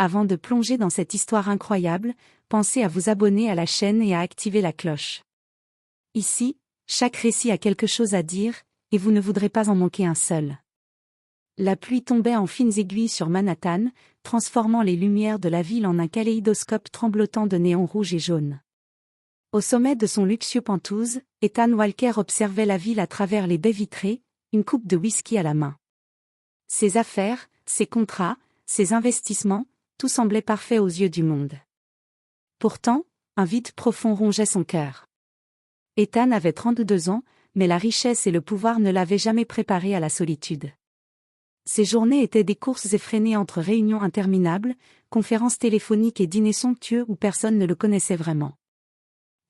Avant de plonger dans cette histoire incroyable, pensez à vous abonner à la chaîne et à activer la cloche. Ici, chaque récit a quelque chose à dire, et vous ne voudrez pas en manquer un seul. La pluie tombait en fines aiguilles sur Manhattan, transformant les lumières de la ville en un kaléidoscope tremblotant de néons rouges et jaunes. Au sommet de son luxueux penthouse, Ethan Walker observait la ville à travers les baies vitrées, une coupe de whisky à la main. Ses affaires, ses contrats, ses investissements, tout semblait parfait aux yeux du monde. Pourtant, un vide profond rongeait son cœur. Ethan avait 32 ans, mais la richesse et le pouvoir ne l'avaient jamais préparé à la solitude. Ses journées étaient des courses effrénées entre réunions interminables, conférences téléphoniques et dîners somptueux où personne ne le connaissait vraiment.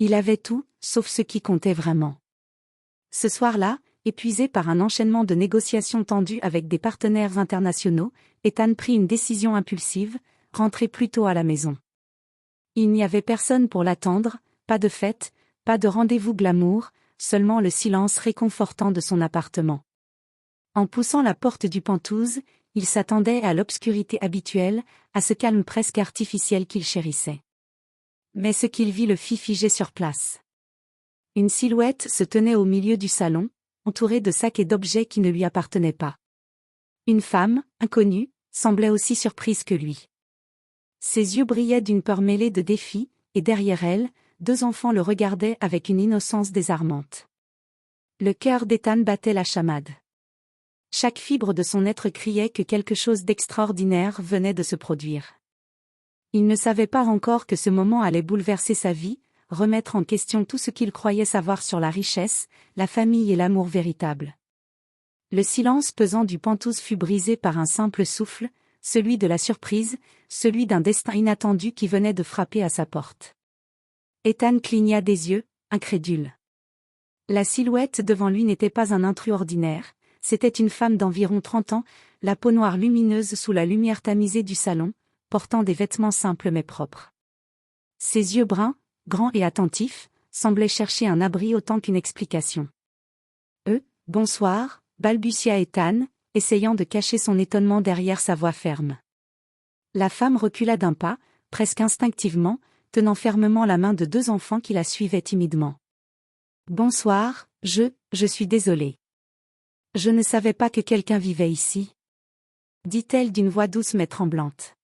Il avait tout, sauf ce qui comptait vraiment. Ce soir-là, épuisé par un enchaînement de négociations tendues avec des partenaires internationaux, Ethan prit une décision impulsive, rentrer plus tôt à la maison. Il n'y avait personne pour l'attendre, pas de fête, pas de rendez-vous glamour, seulement le silence réconfortant de son appartement. En poussant la porte du penthouse, il s'attendait à l'obscurité habituelle, à ce calme presque artificiel qu'il chérissait. Mais ce qu'il vit le fit figer sur place. Une silhouette se tenait au milieu du salon, entourée de sacs et d'objets qui ne lui appartenaient pas. Une femme, inconnue, semblait aussi surprise que lui. Ses yeux brillaient d'une peur mêlée de défi, et derrière elle, 2 enfants le regardaient avec une innocence désarmante. Le cœur d'Ethan battait la chamade. Chaque fibre de son être criait que quelque chose d'extraordinaire venait de se produire. Il ne savait pas encore que ce moment allait bouleverser sa vie, remettre en question tout ce qu'il croyait savoir sur la richesse, la famille et l'amour véritable. Le silence pesant du penthouse fut brisé par un simple souffle, celui de la surprise, celui d'un destin inattendu qui venait de frapper à sa porte. Ethan cligna des yeux, incrédule. La silhouette devant lui n'était pas un intrus ordinaire, c'était une femme d'environ 30 ans, la peau noire lumineuse sous la lumière tamisée du salon, portant des vêtements simples mais propres. Ses yeux bruns, grands et attentifs, semblaient chercher un abri autant qu'une explication. Bonsoir, balbutia Ethan, essayant de cacher son étonnement derrière sa voix ferme. La femme recula d'un pas, presque instinctivement, tenant fermement la main de 2 enfants qui la suivaient timidement. Bonsoir, je suis désolée. Je ne savais pas que quelqu'un vivait ici, dit-elle d'une voix douce mais tremblante.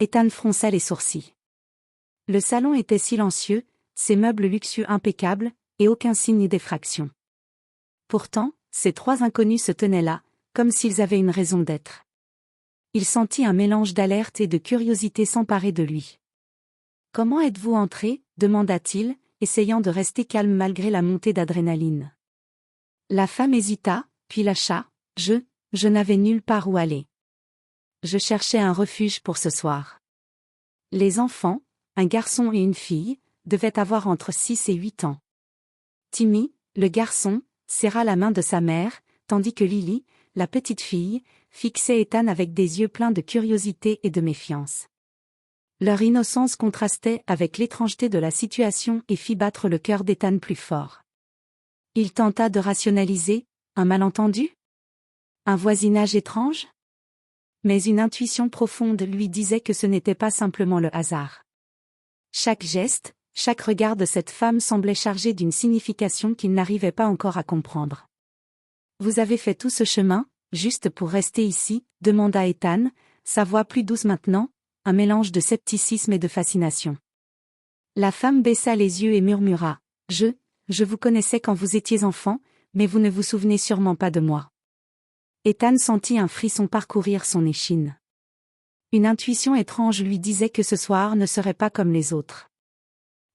Ethan fronça les sourcils. Le salon était silencieux, ses meubles luxueux impeccables, et aucun signe d'effraction. Pourtant, ces 3 inconnus se tenaient là, comme s'ils avaient une raison d'être. Il sentit un mélange d'alerte et de curiosité s'emparer de lui. « Comment êtes-vous entré ?» demanda-t-il, essayant de rester calme malgré la montée d'adrénaline. La femme hésita, puis lâcha. « Je n'avais nulle part où aller. Je cherchais un refuge pour ce soir. » Les enfants, un garçon et une fille, devaient avoir entre 6 et 8 ans. Timmy, le garçon, serra la main de sa mère, tandis que Lily, la petite fille, fixait Ethan avec des yeux pleins de curiosité et de méfiance. Leur innocence contrastait avec l'étrangeté de la situation et fit battre le cœur d'Ethan plus fort. Il tenta de rationaliser, un malentendu? Un voisinage étrange? Mais une intuition profonde lui disait que ce n'était pas simplement le hasard. Chaque geste, chaque regard de cette femme semblait chargé d'une signification qu'il n'arrivait pas encore à comprendre. « Vous avez fait tout ce chemin, juste pour rester ici ?» demanda Ethan, sa voix plus douce maintenant, un mélange de scepticisme et de fascination. La femme baissa les yeux et murmura « Je vous connaissais quand vous étiez enfant, mais vous ne vous souvenez sûrement pas de moi. » Ethan sentit un frisson parcourir son échine. Une intuition étrange lui disait que ce soir ne serait pas comme les autres.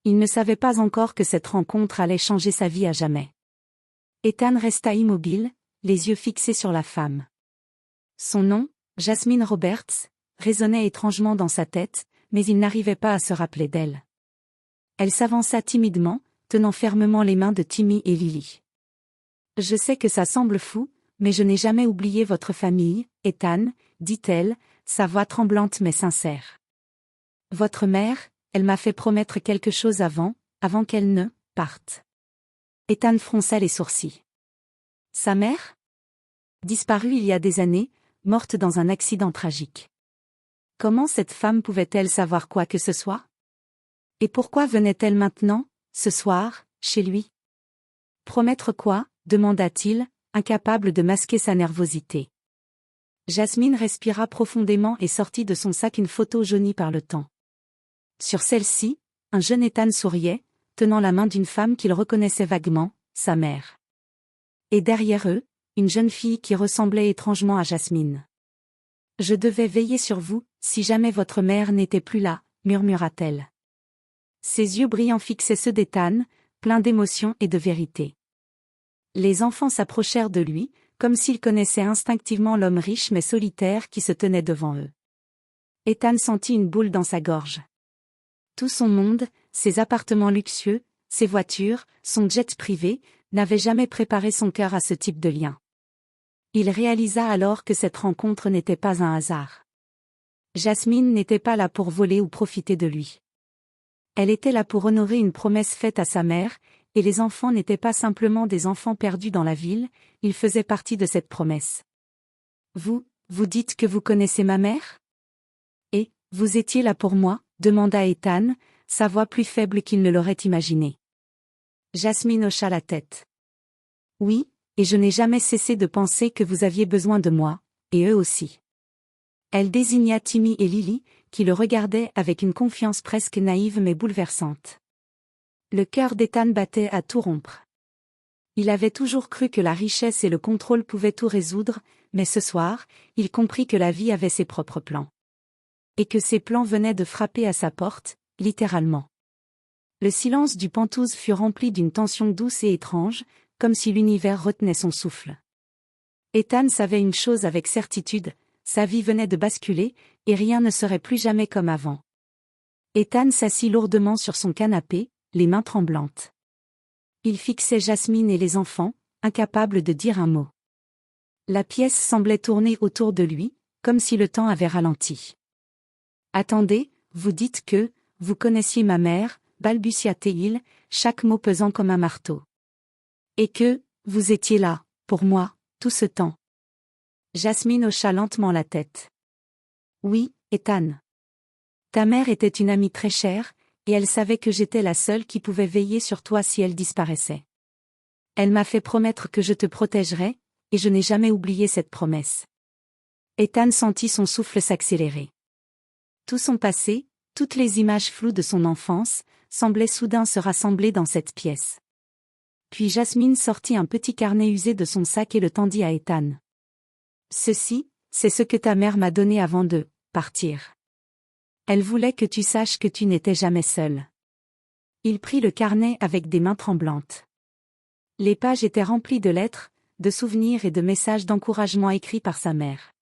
Il ne savait pas encore que cette rencontre allait changer sa vie à jamais. Ethan resta immobile, les yeux fixés sur la femme. Son nom, Jasmine Roberts, résonnait étrangement dans sa tête, mais il n'arrivait pas à se rappeler d'elle. Elle s'avança timidement, tenant fermement les mains de Timmy et Lily. « Je sais que ça semble fou, mais je n'ai jamais oublié votre famille, Ethan, dit-elle, sa voix tremblante mais sincère. Votre mère, elle m'a fait promettre quelque chose avant qu'elle ne parte. » Ethan fronça les sourcils. Sa mère? Disparue il y a des années, morte dans un accident tragique. Comment cette femme pouvait-elle savoir quoi que ce soit? Et pourquoi venait-elle maintenant, ce soir, chez lui? Promettre quoi? Demanda-t-il, incapable de masquer sa nervosité. Jasmine respira profondément et sortit de son sac une photo jaunie par le temps. Sur celle-ci, un jeune Ethan souriait, tenant la main d'une femme qu'il reconnaissait vaguement, sa mère. Et derrière eux, une jeune fille qui ressemblait étrangement à Jasmine. « Je devais veiller sur vous, si jamais votre mère n'était plus là, » murmura-t-elle. Ses yeux brillants fixaient ceux d'Ethan, pleins d'émotion et de vérité. Les enfants s'approchèrent de lui, comme s'ils connaissaient instinctivement l'homme riche mais solitaire qui se tenait devant eux. Ethan sentit une boule dans sa gorge. Tout son monde, ses appartements luxueux, ses voitures, son jet privé, n'avait jamais préparé son cœur à ce type de lien. Il réalisa alors que cette rencontre n'était pas un hasard. Jasmine n'était pas là pour voler ou profiter de lui. Elle était là pour honorer une promesse faite à sa mère, et les enfants n'étaient pas simplement des enfants perdus dans la ville, ils faisaient partie de cette promesse. « Vous dites que vous connaissez ma mère? Et, vous étiez là pour moi ?» demanda Ethan, sa voix plus faible qu'il ne l'aurait imaginé. Jasmine hocha la tête. « Oui, et je n'ai jamais cessé de penser que vous aviez besoin de moi, et eux aussi. » Elle désigna Timmy et Lily, qui le regardaient avec une confiance presque naïve mais bouleversante. Le cœur d'Ethan battait à tout rompre. Il avait toujours cru que la richesse et le contrôle pouvaient tout résoudre, mais ce soir, il comprit que la vie avait ses propres plans. Et que ces plans venaient de frapper à sa porte, littéralement. Le silence du Penthouse fut rempli d'une tension douce et étrange, comme si l'univers retenait son souffle. Ethan savait une chose avec certitude, sa vie venait de basculer, et rien ne serait plus jamais comme avant. Ethan s'assit lourdement sur son canapé, les mains tremblantes. Il fixait Jasmine et les enfants, incapable de dire un mot. La pièce semblait tourner autour de lui, comme si le temps avait ralenti. « Attendez, vous dites que, vous connaissiez ma mère, » balbutia-t-il, chaque mot pesant comme un marteau. « Et que, vous étiez là, pour moi, tout ce temps. » Jasmine hocha lentement la tête. « Oui, Ethan. Ta mère était une amie très chère, et elle savait que j'étais la seule qui pouvait veiller sur toi si elle disparaissait. Elle m'a fait promettre que je te protégerais, et je n'ai jamais oublié cette promesse. » Ethan sentit son souffle s'accélérer. Tout son passé, toutes les images floues de son enfance, semblaient soudain se rassembler dans cette pièce. Puis Jasmine sortit un petit carnet usé de son sac et le tendit à Ethan. « Ceci, c'est ce que ta mère m'a donné avant de partir. Elle voulait que tu saches que tu n'étais jamais seul. » Il prit le carnet avec des mains tremblantes. Les pages étaient remplies de lettres, de souvenirs et de messages d'encouragement écrits par sa mère.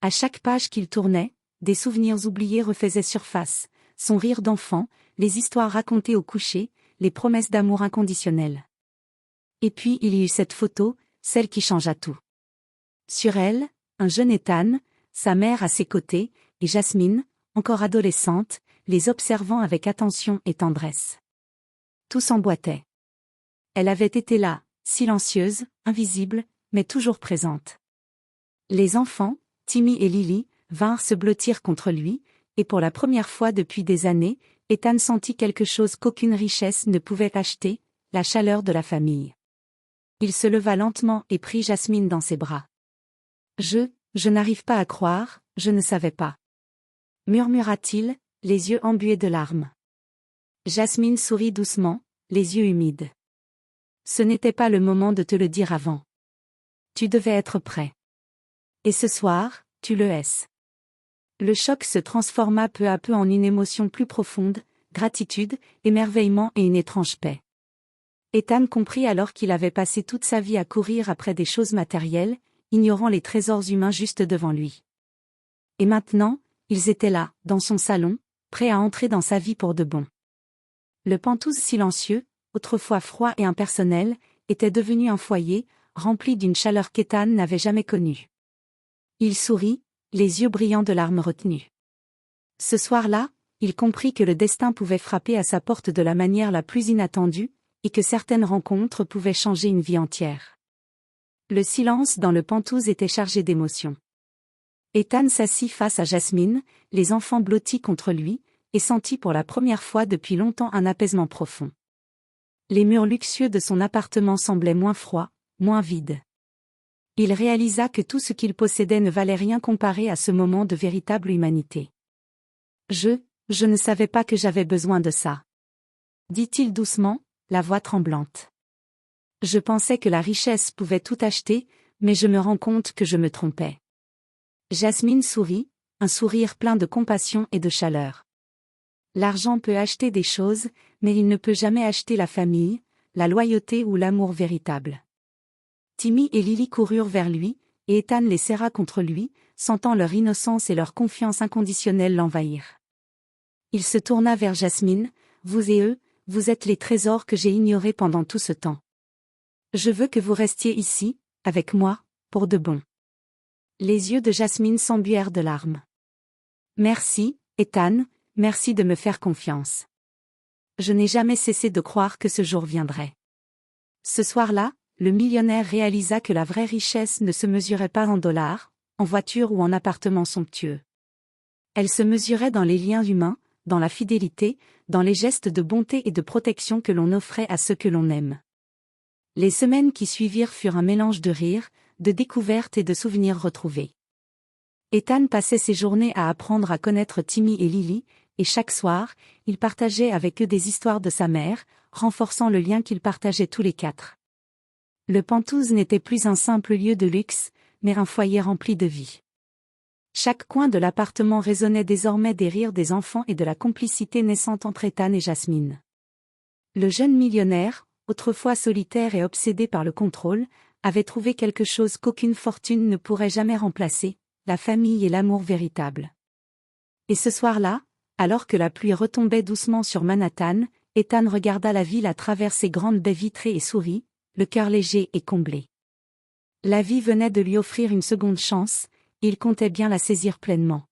À chaque page qu'il tournait, des souvenirs oubliés refaisaient surface, son rire d'enfant, les histoires racontées au coucher, les promesses d'amour inconditionnel. Et puis il y eut cette photo, celle qui changea tout. Sur elle, un jeune Ethan, sa mère à ses côtés, et Jasmine, encore adolescente, les observant avec attention et tendresse. Tout s'emboîtait. Elle avait été là, silencieuse, invisible, mais toujours présente. Les enfants, Timmy et Lily, vinrent se blottir contre lui, et pour la première fois depuis des années, Ethan sentit quelque chose qu'aucune richesse ne pouvait acheter, la chaleur de la famille. Il se leva lentement et prit Jasmine dans ses bras. « Je n'arrive pas à croire, je ne savais pas. » murmura-t-il, les yeux embués de larmes. Jasmine sourit doucement, les yeux humides. « Ce n'était pas le moment de te le dire avant. Tu devais être prêt. Et ce soir, tu le es. » Le choc se transforma peu à peu en une émotion plus profonde, gratitude, émerveillement et une étrange paix. Ethan comprit alors qu'il avait passé toute sa vie à courir après des choses matérielles, ignorant les trésors humains juste devant lui. Et maintenant, ils étaient là, dans son salon, prêts à entrer dans sa vie pour de bon. Le Penthouse silencieux, autrefois froid et impersonnel, était devenu un foyer, rempli d'une chaleur qu'Ethan n'avait jamais connue. Il sourit, les yeux brillants de larmes retenues. Ce soir-là, il comprit que le destin pouvait frapper à sa porte de la manière la plus inattendue, et que certaines rencontres pouvaient changer une vie entière. Le silence dans le Penthouse était chargé d'émotions. Ethan s'assit face à Jasmine, les enfants blottis contre lui, et sentit pour la première fois depuis longtemps un apaisement profond. Les murs luxueux de son appartement semblaient moins froids, moins vides. Il réalisa que tout ce qu'il possédait ne valait rien comparé à ce moment de véritable humanité. Je ne savais pas que j'avais besoin de ça. Dit-il doucement, la voix tremblante. Je pensais que la richesse pouvait tout acheter, mais je me rends compte que je me trompais. Jasmine sourit, un sourire plein de compassion et de chaleur. L'argent peut acheter des choses, mais il ne peut jamais acheter la famille, la loyauté ou l'amour véritable. Timmy et Lily coururent vers lui, et Ethan les serra contre lui, sentant leur innocence et leur confiance inconditionnelle l'envahir. Il se tourna vers Jasmine, vous et eux, vous êtes les trésors que j'ai ignorés pendant tout ce temps. Je veux que vous restiez ici, avec moi, pour de bon. Les yeux de Jasmine s'embuèrent de larmes. Merci, Ethan, merci de me faire confiance. Je n'ai jamais cessé de croire que ce jour viendrait. Ce soir-là, le millionnaire réalisa que la vraie richesse ne se mesurait pas en dollars, en voitures ou en appartements somptueux. Elle se mesurait dans les liens humains, dans la fidélité, dans les gestes de bonté et de protection que l'on offrait à ceux que l'on aime. Les semaines qui suivirent furent un mélange de rires, de découvertes et de souvenirs retrouvés. Ethan passait ses journées à apprendre à connaître Timmy et Lily, et chaque soir, il partageait avec eux des histoires de sa mère, renforçant le lien qu'ils partageaient tous les quatre. Le Penthouse n'était plus un simple lieu de luxe, mais un foyer rempli de vie. Chaque coin de l'appartement résonnait désormais des rires des enfants et de la complicité naissante entre Ethan et Jasmine. Le jeune millionnaire, autrefois solitaire et obsédé par le contrôle, avait trouvé quelque chose qu'aucune fortune ne pourrait jamais remplacer, la famille et l'amour véritable. Et ce soir-là, alors que la pluie retombait doucement sur Manhattan, Ethan regarda la ville à travers ses grandes baies vitrées et sourit, le cœur léger et comblé. La vie venait de lui offrir une seconde chance, et il comptait bien la saisir pleinement.